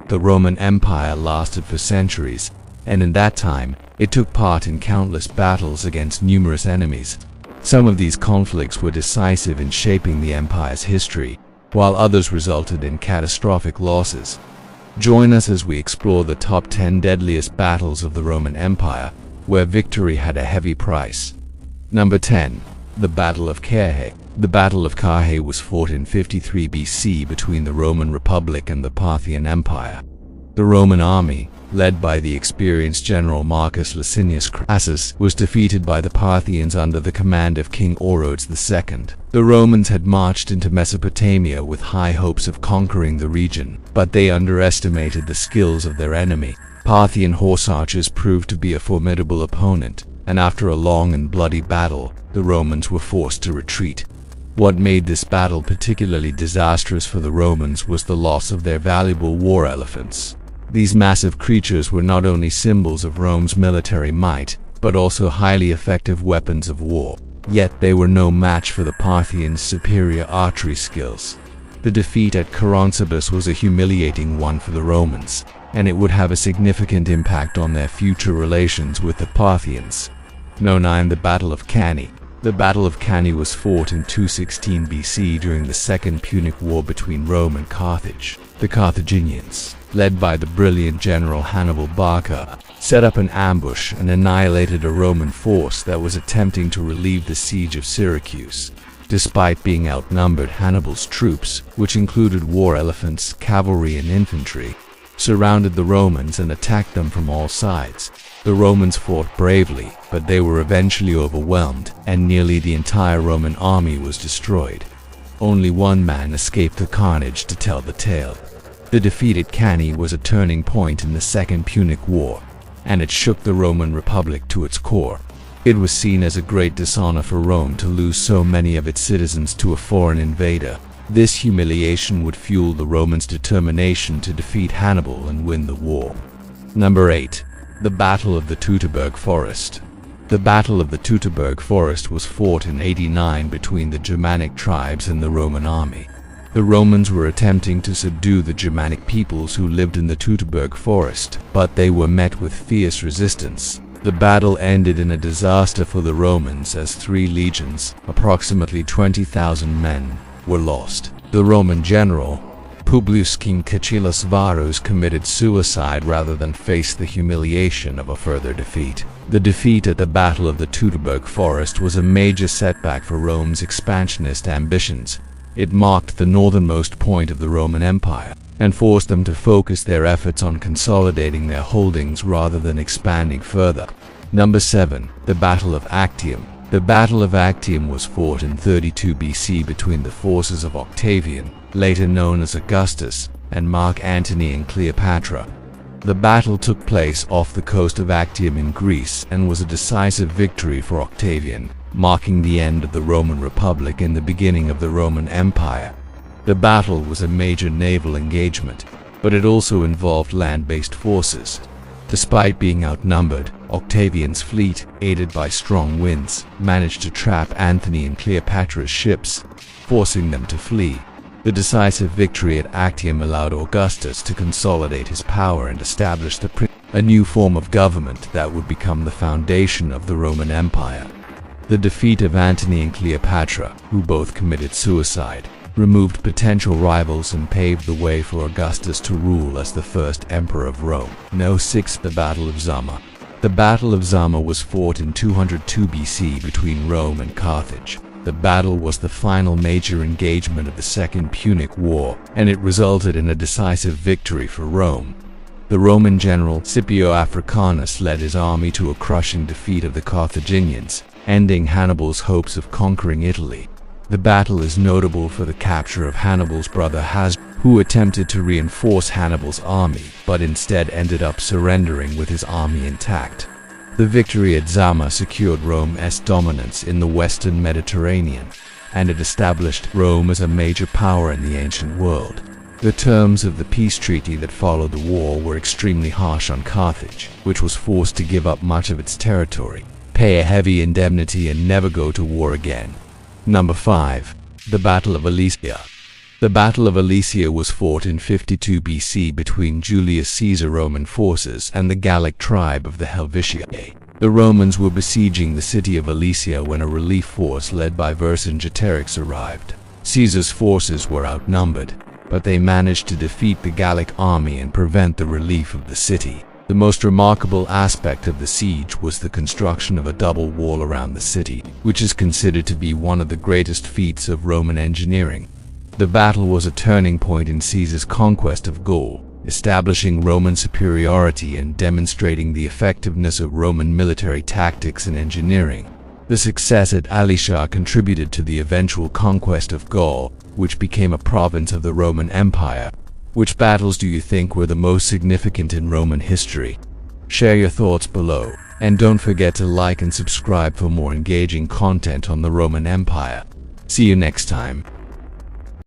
The Roman Empire lasted for centuries, and in that time, it took part in countless battles against numerous enemies. Some of these conflicts were decisive in shaping the empire's history, while others resulted in catastrophic losses. Join us as we explore the top 10 deadliest battles of the Roman Empire, where victory had a heavy price. Number 10. The Battle of Cannae. The Battle of Cannae was fought in 53 BC between the Roman Republic and the Parthian Empire. The Roman army, led by the experienced general Marcus Licinius Crassus, was defeated by the Parthians under the command of King Orodes II. The Romans had marched into Mesopotamia with high hopes of conquering the region, but they underestimated the skills of their enemy. Parthian horse archers proved to be a formidable opponent, and after a long and bloody battle, the Romans were forced to retreat. What made this battle particularly disastrous for the Romans was the loss of their valuable war elephants. These massive creatures were not only symbols of Rome's military might, but also highly effective weapons of war. Yet they were no match for the Parthians' superior archery skills. The defeat at Coroncebus was a humiliating one for the Romans, and it would have a significant impact on their future relations with the Parthians. No. 9. The Battle of Cannae. The Battle of Cannae was fought in 216 BC during the Second Punic War between Rome and Carthage. The Carthaginians, led by the brilliant general Hannibal Barca, set up an ambush and annihilated a Roman force that was attempting to relieve the siege of Syracuse. Despite being outnumbered, Hannibal's troops, which included war elephants, cavalry, and infantry, surrounded the Romans and attacked them from all sides. The Romans fought bravely, but they were eventually overwhelmed, and nearly the entire Roman army was destroyed. Only one man escaped the carnage to tell the tale. The defeat at Cannae was a turning point in the Second Punic War, and it shook the Roman Republic to its core. It was seen as a great dishonor for Rome to lose so many of its citizens to a foreign invader. This humiliation would fuel the Romans' determination to defeat Hannibal and win the war. Number 8. The Battle of the Teutoburg Forest. The Battle of the Teutoburg Forest was fought in 89 between the Germanic tribes and the Roman army. The Romans were attempting to subdue the Germanic peoples who lived in the Teutoburg Forest, but they were met with fierce resistance. The battle ended in a disaster for the Romans as 3 legions, approximately 20,000 men, were lost. The Roman general, Publius King Catullus Varus, committed suicide rather than face the humiliation of a further defeat. The defeat at the Battle of the Teutoburg Forest was a major setback for Rome's expansionist ambitions. It marked the northernmost point of the Roman Empire, and forced them to focus their efforts on consolidating their holdings rather than expanding further. Number 7. The Battle of Actium. The Battle of Actium was fought in 32 BC between the forces of Octavian, later known as Augustus, and Mark Antony and Cleopatra. The battle took place off the coast of Actium in Greece and was a decisive victory for Octavian, marking the end of the Roman Republic and the beginning of the Roman Empire. The battle was a major naval engagement, but it also involved land-based forces. Despite being outnumbered, Octavian's fleet, aided by strong winds, managed to trap Antony and Cleopatra's ships, forcing them to flee. The decisive victory at Actium allowed Augustus to consolidate his power and establish a new form of government that would become the foundation of the Roman Empire. The defeat of Antony and Cleopatra, who both committed suicide, removed potential rivals and paved the way for Augustus to rule as the first emperor of Rome. No. 6. The Battle of Zama. The Battle of Zama was fought in 202 BC between Rome and Carthage. The battle was the final major engagement of the Second Punic War, and it resulted in a decisive victory for Rome. The Roman general Scipio Africanus led his army to a crushing defeat of the Carthaginians, ending Hannibal's hopes of conquering Italy. The battle is notable for the capture of Hannibal's brother who attempted to reinforce Hannibal's army, but instead ended up surrendering with his army intact. The victory at Zama secured Rome's dominance in the western Mediterranean, and it established Rome as a major power in the ancient world. The terms of the peace treaty that followed the war were extremely harsh on Carthage, which was forced to give up much of its territory, pay a heavy indemnity, and never go to war again. Number 5. The Battle of Alesia. The Battle of Alesia was fought in 52 BC between Julius Caesar's Roman forces and the Gallic tribe of the Helvetii. The Romans were besieging the city of Alesia when a relief force led by Vercingetorix arrived. Caesar's forces were outnumbered, but they managed to defeat the Gallic army and prevent the relief of the city. The most remarkable aspect of the siege was the construction of a double wall around the city, which is considered to be one of the greatest feats of Roman engineering. The battle was a turning point in Caesar's conquest of Gaul, establishing Roman superiority and demonstrating the effectiveness of Roman military tactics and engineering. The success at Alesia contributed to the eventual conquest of Gaul, which became a province of the Roman Empire. Which battles do you think were the most significant in Roman history? Share your thoughts below, and don't forget to like and subscribe for more engaging content on the Roman Empire. See you next time.